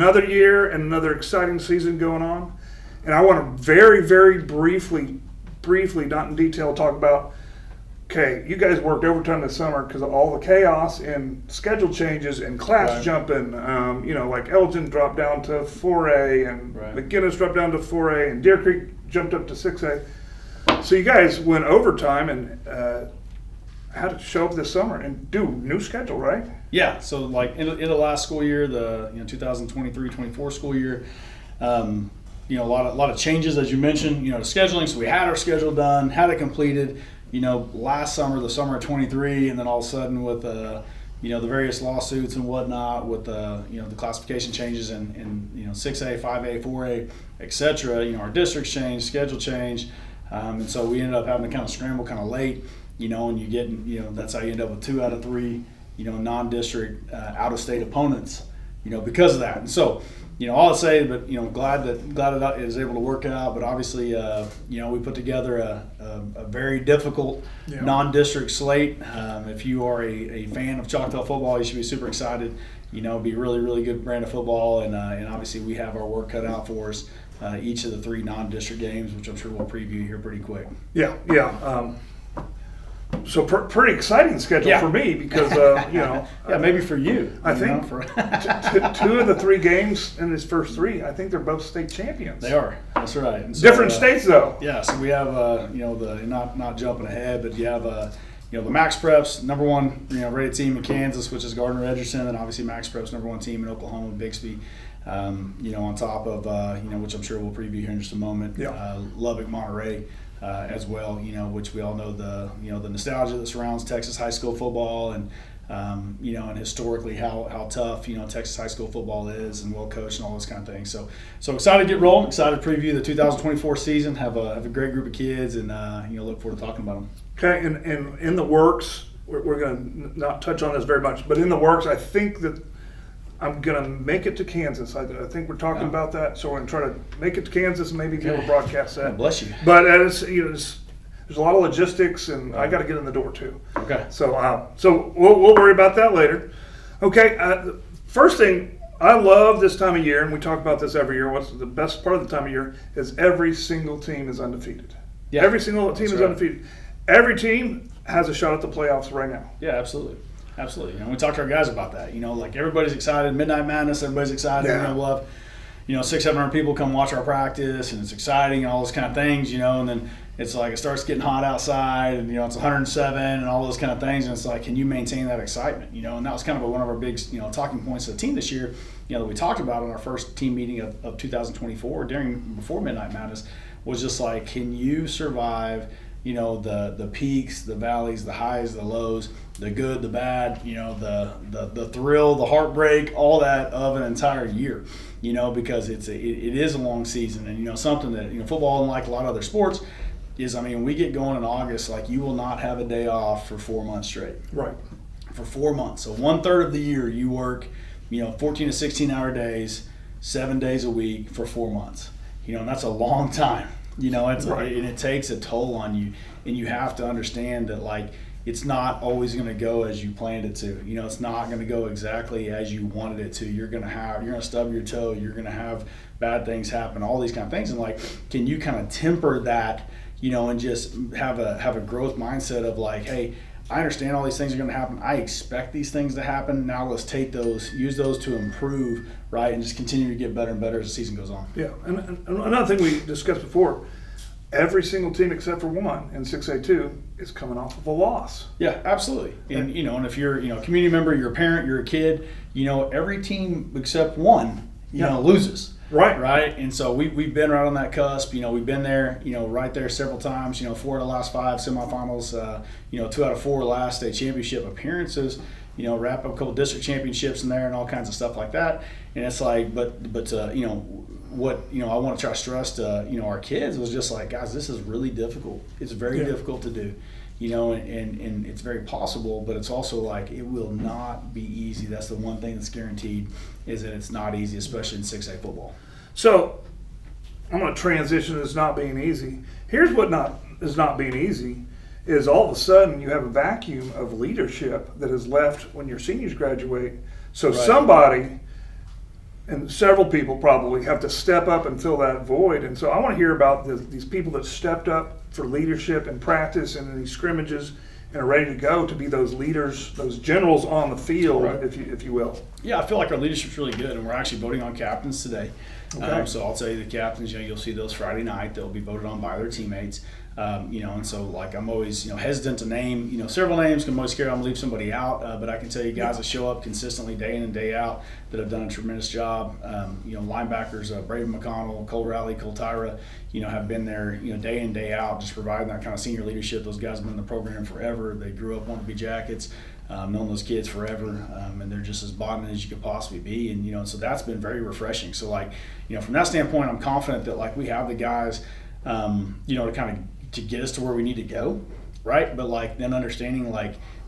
another year and another exciting season going on. And I want to very, very briefly, not in detail, talk about, okay, you guys worked overtime this summer because of all the chaos and schedule changes and class jumping. Like Elgin dropped down to 4A and McGinnis dropped down to 4A and Deer Creek jumped up to 6A. So you guys went overtime and had to show up this summer and do new schedule, right? Yeah. So like in the last school year, the 2023-24 school year, a lot of changes, as you mentioned, to scheduling. So we had our schedule done, had it completed, last summer, the summer of 23, and then all of a sudden with, the various lawsuits and whatnot with, the classification changes in 6A, 5A, 4A, et cetera, our districts changed, schedule changed. And so we ended up having to kind of scramble kind of late, and you get, that's how you end up with 2 out of 3, non-district out-of-state opponents, because of that. And so, all I'd say, but glad that it is able to work out. But obviously, we put together a very difficult non-district slate. If you are a fan of Choctaw football, you should be super excited. Be a really, really good brand of football, and obviously we have our work cut out for us. Each of the 3 non-district games, which I'm sure we'll preview here pretty quick. Yeah. So pretty exciting schedule for me because maybe for you. I think 2 of the 3 games in this first 3, I think they're both state champions. They are. That's right. And so, different states though. Yeah. So we have the not jumping ahead, but you have the Max Preps #1 rated team in Kansas, which is Gardner Edgerton, and obviously Max Preps #1 team in Oklahoma, Bixby. On top of which I'm sure we'll preview here in just a moment. Lubbock, Monterey. As well, which we all know the nostalgia that surrounds Texas high school football, and and historically how tough Texas high school football is, and well coached and all those kind of things. So excited to get rolling, excited to preview the 2024 season. Have a great group of kids, and look forward to talking about them. Okay, and in the works, we're going to not touch on this very much, but in the works, I think that I'm going to make it to Kansas. I think we're talking about that, so we're going to try to make it to Kansas and maybe be able to broadcast that. Bless you. But there's a lot of logistics, and I got to get in the door too. Okay. So we'll worry about that later. Okay. First thing, I love this time of year, and we talk about this every year. What's the best part of the time of year is every single team is undefeated. Yeah. Every single team is undefeated. Every team has a shot at the playoffs right now. Yeah, absolutely. Absolutely. We talked to our guys about that. Like everybody's excited. Midnight Madness, everybody's excited. Yeah. We'll have, 600-700 people come watch our practice, and it's exciting and all those kind of things, and then it's like it starts getting hot outside, and, it's 107 and all those kind of things, and it's like, can you maintain that excitement, and that was kind of one of our big, talking points of the team this year, that we talked about in our first team meeting of 2024 before Midnight Madness, was just like, can you survive the peaks, the valleys, the highs, the lows, the good, the bad, the thrill, the heartbreak, all that of an entire year, because it is a long season, and something that football, unlike a lot of other sports, is when we get going in August, like you will not have a day off for 4 months straight. Right. For 4 months, so 1/3 of the year you work, 14 to 16-hour days, 7 days a week for 4 months, and that's a long time. And it takes a toll on you, and you have to understand that it's not always going to go as you planned it to. It's not going to go exactly as you wanted it to. You're going to stub your toe. You're going to have bad things happen. All these kind of things, and can you kind of temper that, and just have a growth mindset of hey, I understand all these things are going to happen. I expect these things to happen. Now let's use those to improve, right, and just continue to get better and better as the season goes on. Yeah, and another thing we discussed before, every single team except for one in 6A2 is coming off of a loss. Yeah, absolutely. And and if you're a community member, you're a parent, you're a kid, every team except one, loses. Right. And so we've been right on that cusp. We've been there, right there several times. 4 of the last 5 semifinals. 2 out of 4 last state championship appearances. Wrap up a couple district championships in there and all kinds of stuff like that. And it's like, but what I want to try to stress to our kids was just guys, this is really difficult. It's very difficult to do. And it's very possible, but it's also it will not be easy. That's the one thing that's guaranteed, is that it's not easy, especially in 6A football. So I'm going to transition to this not being easy. Here's what is not being easy is all of a sudden you have a vacuum of leadership that is left when your seniors graduate. So somebody and several people probably have to step up and fill that void. And so I want to hear about these people that stepped up for leadership and practice and in these scrimmages and are ready to go to be those leaders, those generals on the field, Right. if you will. Yeah, I feel like our leadership's really good, and we're actually voting on captains today. Okay. So I'll tell you the captains, you'll see those Friday night. They'll be voted on by their teammates. And so like I'm always, hesitant to name, several names. I'm always scared I'm gonna leave somebody out. But I can tell you guys that show up consistently day in and day out that have done a tremendous job. Linebackers, Braden McConnell, Cole Riley, Cole Tyra, have been there, day in, day out, just providing that kind of senior leadership. Those guys have been in the program forever. They grew up wanting to be Jackets. Known those kids forever, and they're just as bought in as you could possibly be, and so that's been very refreshing. So from that standpoint, I'm confident that we have the guys, to kind of to get us to where we need to go, right? But then understanding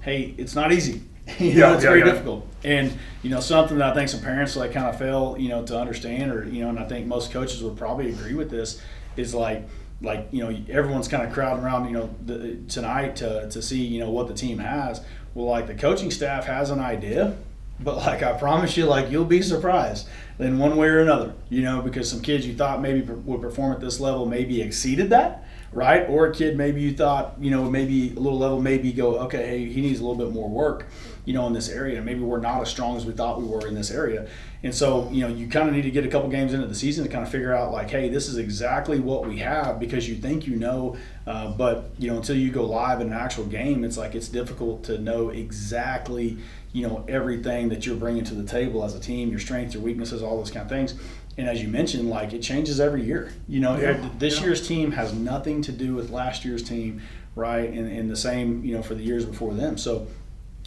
hey, it's not easy. It's very difficult, and something that I think some parents kind of fail, to understand, or and I think most coaches would probably agree with this is everyone's kind of crowding around tonight to see what the team has. Well, the coaching staff has an idea, but I promise you, you'll be surprised in one way or another, because some kids you thought maybe would perform at this level maybe exceeded that, right? Or a kid maybe you thought, maybe a little level, maybe go, okay, hey, he needs a little bit more work, in this area. Maybe we're not as strong as we thought we were in this area. And so, you kind of need to get a couple games into the season to kind of figure out hey, this is exactly what we have, because you think but until you go live in an actual game, it's difficult to know exactly, everything that you're bringing to the table as a team, your strengths, your weaknesses, all those kind of things. And as you mentioned, it changes every year. This year's team has nothing to do with last year's team, right? And the same, for the years before them. So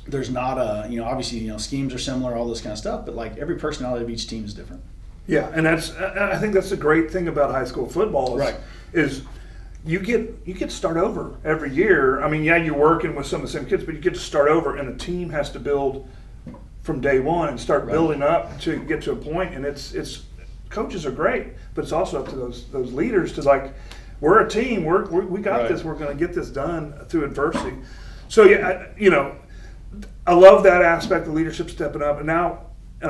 there's not obviously, schemes are similar, all this kind of stuff, but every personality of each team is different. Yeah, and I think that's the great thing about high school football is you get to start over every year. I mean, you're working with some of the same kids, but you get to start over, and the team has to build from day one and start building up to get to a point. And it's coaches are great, but it's also up to those leaders to we're a team. We got this. We're going to get this done through adversity. So I love that aspect of leadership stepping up. And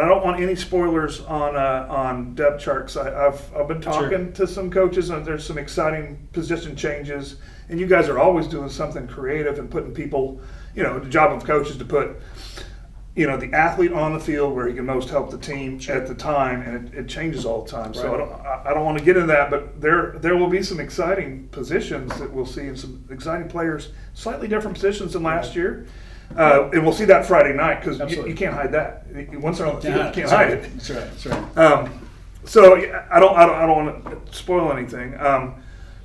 I don't want any spoilers on depth charts. I've been talking to some coaches, and there's some exciting position changes. And you guys are always doing something creative and putting people, the job of coaches to put, the athlete on the field where he can most help the team at the time, and it changes all the time. Right. So I don't want to get into that, but there will be some exciting positions that we'll see, and some exciting players, slightly different positions than last year. And we'll see that Friday night, because you can't hide that. Once they're on the field, you can't hide it. That's right. So I don't want to spoil anything.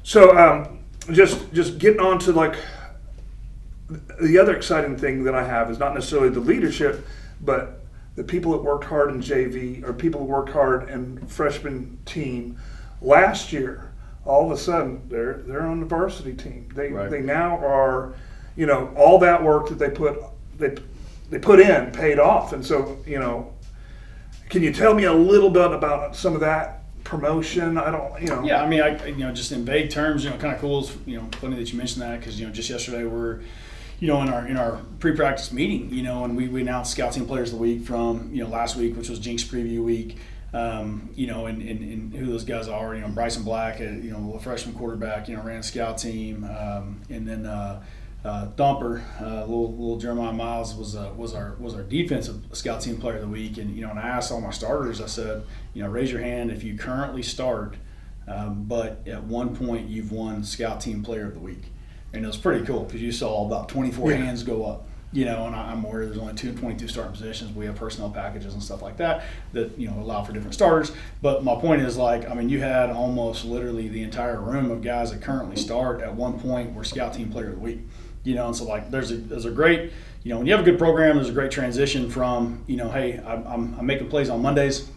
Just getting on to the other exciting thing that I have is not necessarily the leadership, but the people that worked hard in JV, or people who worked hard in freshman team. Last year, all of a sudden, they're on the varsity team. They now are. All that work that they put in paid off. And so, can you tell me a little bit about some of that promotion? Yeah, I mean, just in vague terms, kind of cool. It's, funny that you mentioned that, because, just yesterday we're, in our pre-practice meeting, and we announced Scout Team Players of the Week from, last week, which was Jinx Preview Week. And who those guys are, Bryson Black, a freshman quarterback, ran a scout team, and then Thumper, little Jeremiah Miles was our defensive scout team player of the week, and and I asked all my starters, I said, raise your hand if you currently start, but at one point you've won scout team player of the week, and it was pretty cool because you saw about 24 hands go up. And I'm aware there's only 22 starting positions. We have personnel packages and stuff like that allow for different starters. But my point is, you had almost literally the entire room of guys that currently start at one point were scout team player of the week. And so there's a great, when you have a good program, there's a great transition from, hey, I'm making plays on Mondays,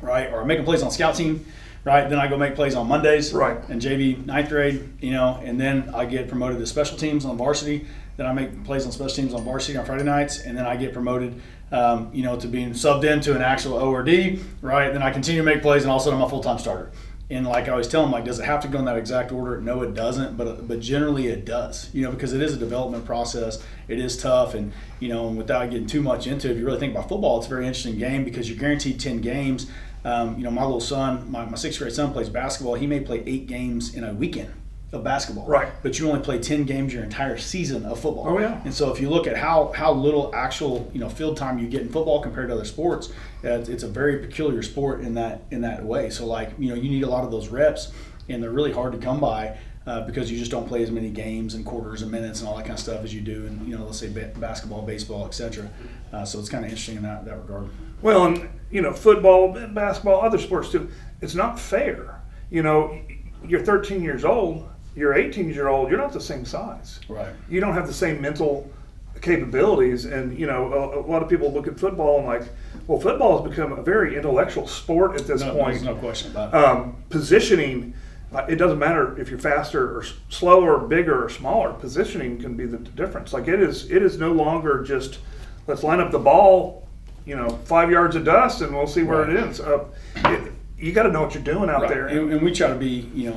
right? Or I'm making plays on scout team, right? Then I go make plays on Mondays, right? And JV ninth grade, and then I get promoted to special teams on varsity. Then I make plays on special teams on varsity on Friday nights, and then I get promoted, to being subbed into an actual O or D, right? Then I continue to make plays, and all of a sudden I'm a full-time starter. And like I always tell them, like, does it have to go in that exact order? No, it doesn't. But generally it does, because it is a development process. It is tough. And, and without getting too much into it, if you really think about football, it's a very interesting game because you're guaranteed 10 games. My little son, my 6th grade son plays basketball. He may play 8 games in a weekend of basketball. Right. But you only play 10 games your entire season of football. Oh, yeah. And so if you look at how little actual, field time you get in football compared to other sports, it's a very peculiar sport in that way. So like, you need a lot of those reps, and they're really hard to come by because you just don't play as many games and quarters and minutes and all that kind of stuff as you do in, let's say basketball, baseball, etc. So it's kind of interesting in that regard. Well, and football, basketball, other sports too. It's not fair. You're 13 years old. You're 18-year-old. You're not the same size. Right. You don't have the same mental capabilities, and a lot of people look at football and like, well, football has become a very intellectual sport at this point. There's no question about it. Positioning, it doesn't matter if you're faster or slower, bigger or smaller. Positioning can be the difference. Like it is no longer just let's line up the ball, 5 yards of dust, and we'll see where it ends. You got to know what you're doing out there. And we try to be,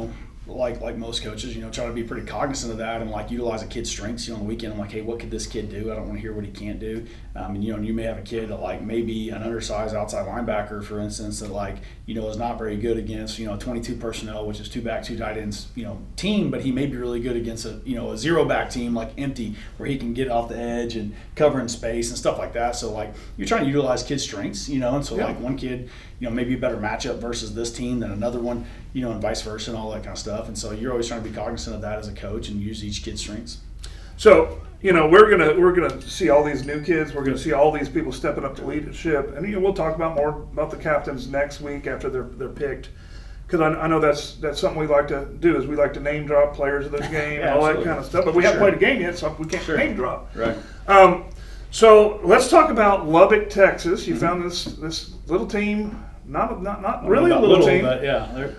like most coaches, try to be pretty cognizant of that and like utilize a kid's strengths. On the weekend, I'm like, hey, what could this kid do? I don't want to hear what he can't do. And you may have a kid that like maybe an undersized outside linebacker, for instance, that like is not very good against 22 personnel, which is 2 back, 2 tight ends team, but he may be really good against a 0 back team like empty, where he can get off the edge and cover in space and stuff like that. So like you're trying to utilize kids' strengths, and so like one kid maybe a better matchup versus this team than another one, and vice versa and all that kind of stuff. And so you're always trying to be cognizant of that as a coach and use each kid's strengths. So, we're gonna see all these new kids. We're gonna see all these people stepping up to leadership, and we'll talk about more about the captains next week after they're picked. Because I know that's something we like to do, is we like to name drop players of the game and all that kind of stuff. But we haven't played a game yet, so we can't name drop. Right. So let's talk about Lubbock, Texas. You found this little team. Not really a little team. But yeah,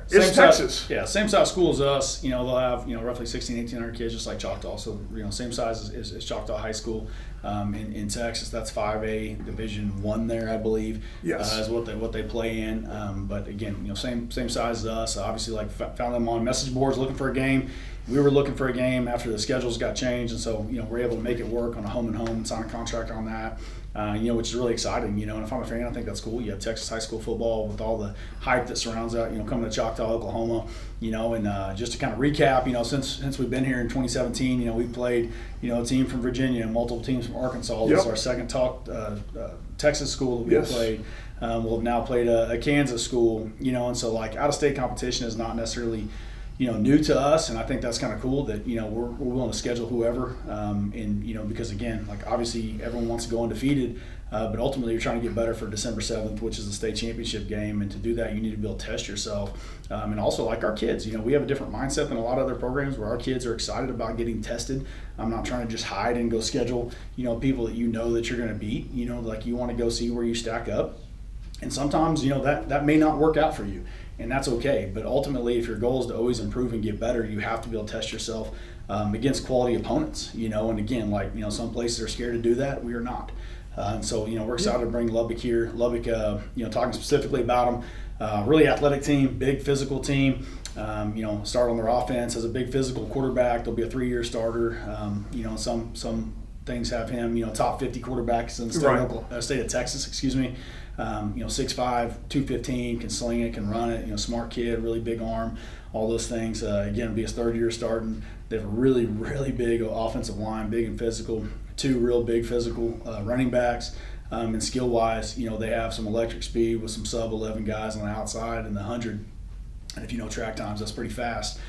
it's Texas. Same size school as us. They'll have roughly 1,800 kids, just like Choctaw. So same size as Choctaw High School in Texas. That's 5A Division I there, I believe. Yes, is what they play in. But again, same size as us. Obviously, like found them on message boards looking for a game. We were looking for a game after the schedules got changed, and so we're able to make it work on a home and home and sign a contract on that. Which is really exciting, and if I'm a fan, I think that's cool. You have Texas high school football with all the hype that surrounds that, coming to Choctaw, Oklahoma, and just to kind of recap, since we've been here in 2017, we've played, a team from Virginia, multiple teams from Arkansas. This is our second Texas school that we've played. We'll have now played a Kansas school, and so like out-of-state competition is not necessarily new to us, and I think that's kind of cool that we're willing to schedule whoever, and because again, like obviously everyone wants to go undefeated, but ultimately you're trying to get better for December 7th, which is the state championship game, and to do that you need to be able to test yourself, and also like our kids, we have a different mindset than a lot of other programs where our kids are excited about getting tested. I'm not trying to just hide and go schedule people that that you're going to beat, like you want to go see where you stack up, and sometimes that may not work out for you. And that's okay. But ultimately, if your goal is to always improve and get better, you have to be able to test yourself against quality opponents. And again, like some places are scared to do that. We are not. And so we're excited to bring Lubbock here. Lubbock, talking specifically about them, really athletic team, big physical team. Start on their offense as a big physical quarterback. There'll be a 3-year starter. Some things have him, top 50 quarterbacks in the state of Texas. 6'5", 215, can sling it, can run it, smart kid, really big arm, all those things. Again, it'll be his 3rd year starting. They have a really, really big offensive line, big and physical, 2 real big physical running backs. And skill-wise, they have some electric speed with some sub-11 guys on the outside and the 100. And if you know track times, that's pretty fast.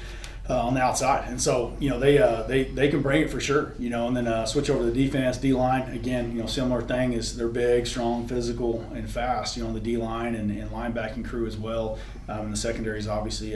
On the outside, and so they can bring it for sure, and then switch over to the defense, D-line. Again, similar thing is they're big, strong, physical, and fast. On the D-line and linebacking crew as well. And the secondary is obviously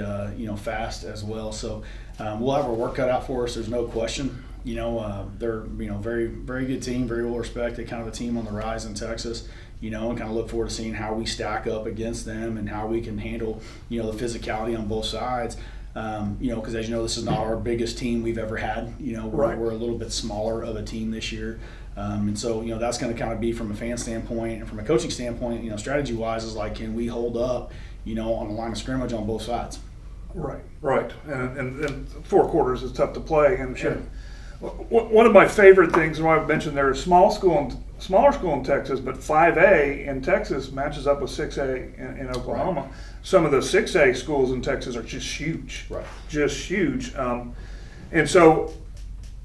fast as well. So we'll have our work cut out for us. There's no question. They're very very good team, very well respected, kind of a team on the rise in Texas. And kind of look forward to seeing how we stack up against them and how we can handle the physicality on both sides. Because as this is not our biggest team we've ever had. We're a little bit smaller of a team this year. And so, that's going to kind of be from a fan standpoint and from a coaching standpoint, strategy-wise is like, can we hold up, on the line of scrimmage on both sides. Right. And 4 quarters is tough to play. And, Sure. and one of my favorite things, and I've mentioned there is smaller school in Texas, but 5A in Texas matches up with 6A in Oklahoma. Right. Some of the 6A schools in Texas are just huge. Right. Just huge. And so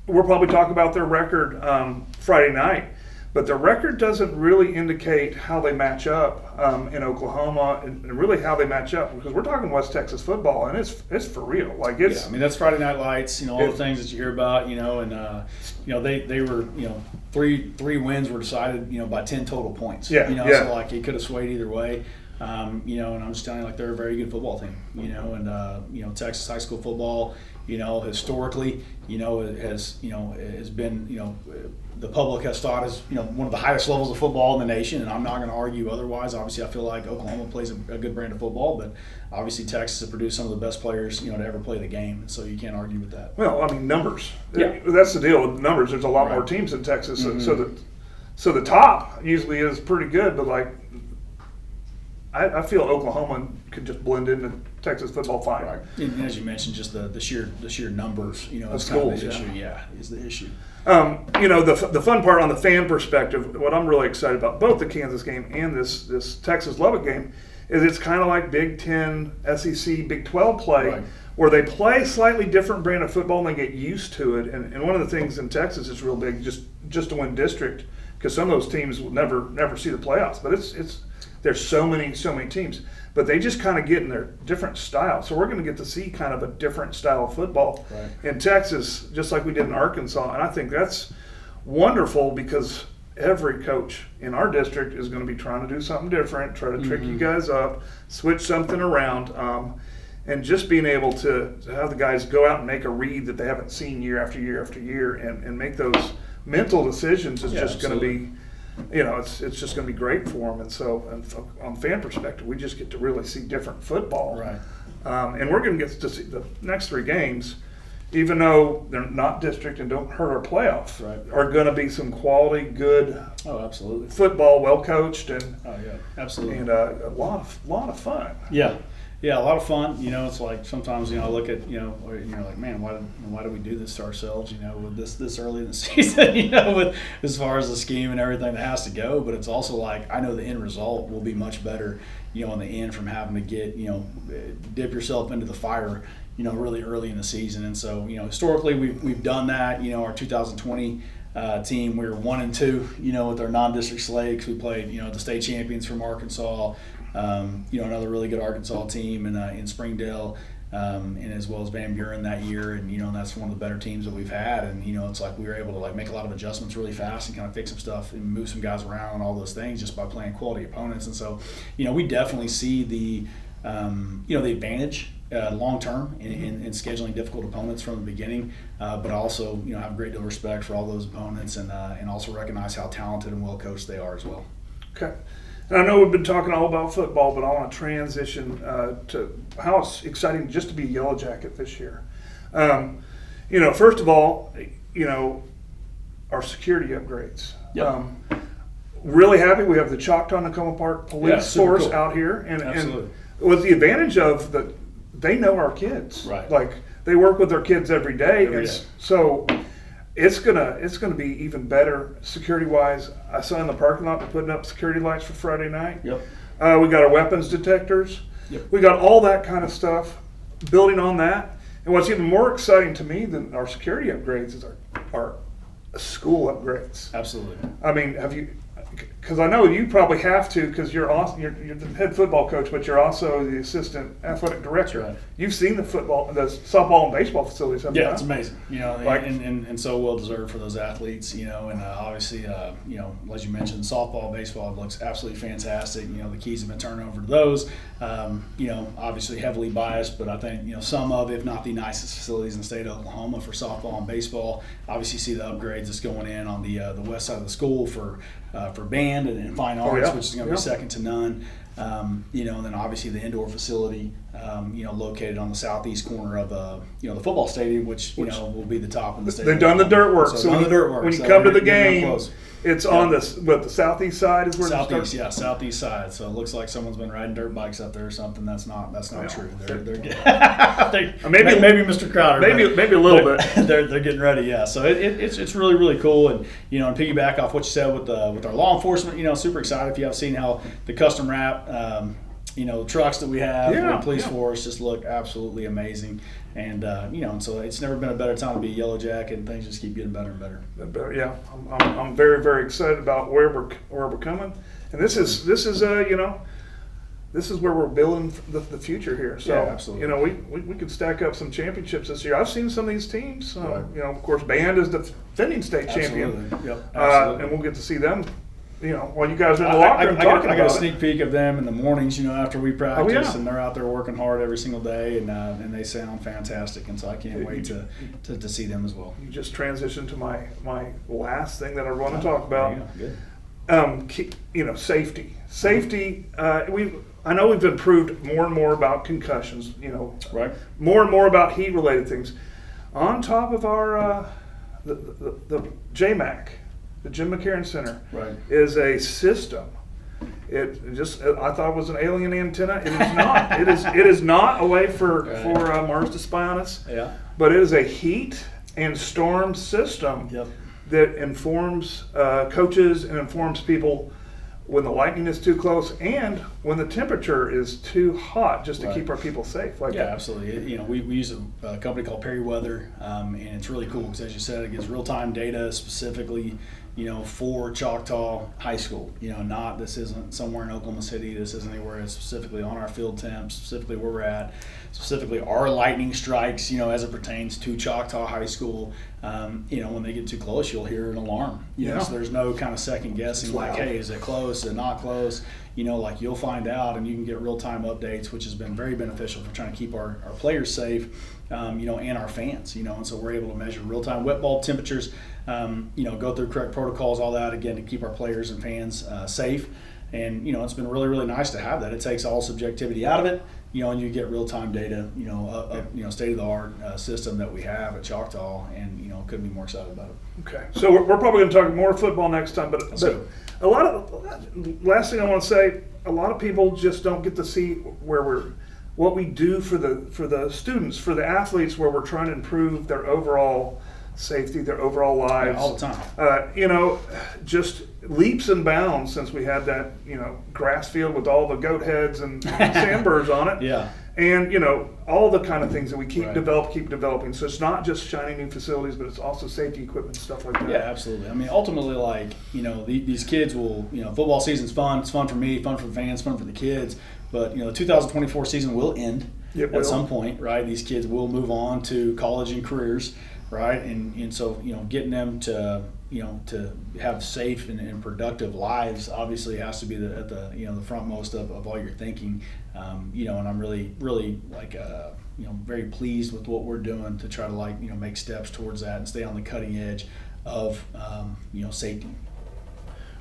we'll probably talk about their record Friday night, but the record doesn't really indicate how they match up in Oklahoma, and really how they match up, because we're talking West Texas football, and it's for real. Like it's. Yeah, I mean that's Friday Night Lights. All the things that you hear about. And they were 3 wins were decided by 10 total points. Yeah. So like it could have swayed either way. And I'm just telling you, like, they're a very good football team. And Texas high school football, historically, has been, the public has thought is, one of the highest levels of football in the nation, and I'm not going to argue otherwise. Obviously, I feel like Oklahoma plays a good brand of football, but obviously Texas has produced some of the best players, to ever play the game, so you can't argue with that. Well, I mean, numbers. Yeah. That's the deal with numbers. There's a lot Right. more teams in Texas, Mm-hmm. so the top usually is pretty good, but like I feel Oklahoma could just blend into Texas football fine. Right. And as you mentioned, just the sheer numbers, is kind schools, of the yeah. issue. Yeah, is the issue. The fun part on the fan perspective, what I'm really excited about both the Kansas game and this Texas Lubbock game, is it's kind of like Big Ten, SEC, Big 12 play, Right. where they play slightly different brand of football and they get used to it. And one of the things in Texas is real big, just to win district, because some of those teams will never see the playoffs. But there's so many teams, but they just kind of get in their different style. So we're going to get to see kind of a different style of football Right. in Texas, just like we did in Arkansas. And I think that's wonderful, because every coach in our district is going to be trying to do something different, try to trick you guys up, switch something around, and just being able to have the guys go out and make a read that they haven't seen year after year after year, and make those mental decisions is just going to be, it's just going to be great for them. And so, on fan perspective, we just get to really see different football. Right. And we're going to get to see the next 3 games, even though they're not district and don't hurt our playoffs, Right. are going to be some quality, good Oh, absolutely. football, well coached, and Oh, yeah, absolutely. a lot of fun. Yeah, a lot of fun. It's like sometimes I look at you're like, man, why do we do this to ourselves? With this early in the season, with as far as the scheme and everything that has to go. But it's also like, I know the end result will be much better, in the end, from having to get dip yourself into the fire, really early in the season. And so historically we've done that. Our 2020 team, we were 1-2, with our non-district slate, 'cause we played the state champions from Arkansas. Another really good Arkansas team in Springdale, and as well as Van Buren that year, and that's one of the better teams that we've had. And it's like we were able to make a lot of adjustments really fast and kind of fix some stuff and move some guys around and all those things just by playing quality opponents. And so we definitely see the the advantage long term in scheduling difficult opponents from the beginning, but also have a great deal of respect for all those opponents, and also recognize how talented and well coached they are as well. Okay. And I know we've been talking all about football, but I want to transition to how it's exciting just to be a Yellow Jacket this year. First of all, our security upgrades. Yep. Really happy we have the Choctaw-Nakoma Park Yeah, Police super Force cool. out here, and Absolutely. with the advantage of that, they know our kids. Right. Like, they work with their kids every day, Every and day. so it's gonna be even better security wise. I saw in the parking lot they're putting up security lights for Friday night. Yep. We got our weapons detectors. Yep. We got all that kind of stuff. Building on that, and what's even more exciting to me than our security upgrades is our school upgrades. Absolutely. I mean, have you? Because I know you probably have to, because you're the head football coach, but you're also the assistant athletic director. That's right. You've seen the softball and baseball facilities, haven't you? Yeah, it's amazing. Like- And so well deserved for those athletes. And obviously, as you mentioned, softball, baseball, it looks absolutely fantastic. The keys have been turned over to those. Obviously heavily biased, but I think some of, if not the nicest facilities in the state of Oklahoma for softball and baseball. Obviously, see the upgrades that's going in on the west side of the school for band and fine arts, yeah. which is going to Yeah. be second to none. You know, and then obviously the indoor facility, you know, located on the southeast corner of you know, the football stadium, which you know will be the top of the stadium. They've done the dirt work. So done the dirt work. When you So come to the we're getting game, close. it's on the southeast side is where Southeast, it starts? southeast side. So it looks like someone's been riding dirt bikes up there or something. That's not Well, true. they're- Maybe Mr. Crowder. Maybe a little bit. They're getting ready, yeah. So it's really, really cool, and you know, and piggyback off what you said with our law enforcement, you know, super excited if you have seen how the custom wrap, you know, trucks that we have, Yeah, the police yeah. force just look absolutely amazing, and you know, and so it's never been a better time to be a Yellow Jacket, and things just keep getting better and better. Yeah, I'm very, very excited about where we're coming, and this is you know, this is where we're building the future here. So Yeah, absolutely. you know, we could stack up some championships this year. I've seen some of these teams. Right. You know, of course, Band is the defending state champion, Absolutely. Yep. Absolutely. and we'll get to see them. You know, while you guys are in the locker room talking I got a about sneak peek of them in the mornings, you know, after we practice, yeah. and they're out there working hard every single day, and they sound fantastic, and so I can't wait to see them as well. it. You just transitioned to my last thing that I want to talk about. There you go. Good. You know, safety. Safety. I know we've improved more and more about concussions. You know, Right. more and more about heat-related things. On top of our the JMAC, the Jim McCarran Center, Right. is a system. It just I thought it was an alien antenna. It is not. it is not a way for Mars to spy on us. Yeah. But it is a heat and storm system Yep. that informs coaches and informs people when the lightning is too close and when the temperature is too hot, just to Right. keep our people safe. Like Yeah, absolutely. You know, we use a company called Perry Weather, and it's really cool because, as you said, it gives real-time data specifically, you know, for Choctaw High School. You know, this isn't somewhere in Oklahoma City. This isn't anywhere. It's specifically on our field temps, specifically where we're at, specifically our lightning strikes. You know, as it pertains to Choctaw High School. You know, when they get too close, you'll hear an alarm. You know, Yeah. so there's no kind of second guessing. It's Like, loud. hey, is it close? Is it not close? You know, like you'll find out, and you can get real-time updates, which has been very beneficial for trying to keep our players safe, you know, and our fans, you know, and so we're able to measure real-time wet bulb temperatures, you know, go through correct protocols, all that, again, to keep our players and fans safe. And, you know, it's been really, really nice to have that. It takes all subjectivity out of it, you know, and you get real-time data, you know, state-of-the-art system that we have at Choctaw, and, you know, couldn't be more excited about it. Okay, so we're probably going to talk more football next time, but go. a lot of last thing I want to say, a lot of people just don't get to see what we do for the students, for the athletes, where we're trying to improve their overall safety, their overall lives. All the time. You know, just leaps and bounds since we had that, you know, grass field with all the goat heads and sandbirds on it. Yeah. And, you know, all the kind of things that we keep Right. developing. So it's not just shiny new facilities, but it's also safety equipment, stuff like that. Yeah, absolutely. I mean, ultimately, like, you know, these kids will, you know, football season's fun. It's fun for me, fun for the fans, fun for the kids. But, you know, the 2024 season will end It will. at some point, right? These kids will move on to college and careers, right? And so, you know, getting them to, you know, to have safe and productive lives obviously has to be at the you know, the frontmost of all your thinking. You know, and I'm really, really like, you know, very pleased with what we're doing to try to, like, you know, make steps towards that and stay on the cutting edge of, you know, safety.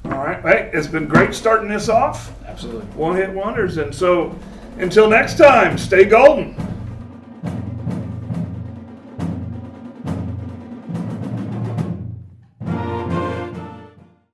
All right. Hey, it's been great starting this off. Absolutely. One hit wonders. And so until next time, stay golden.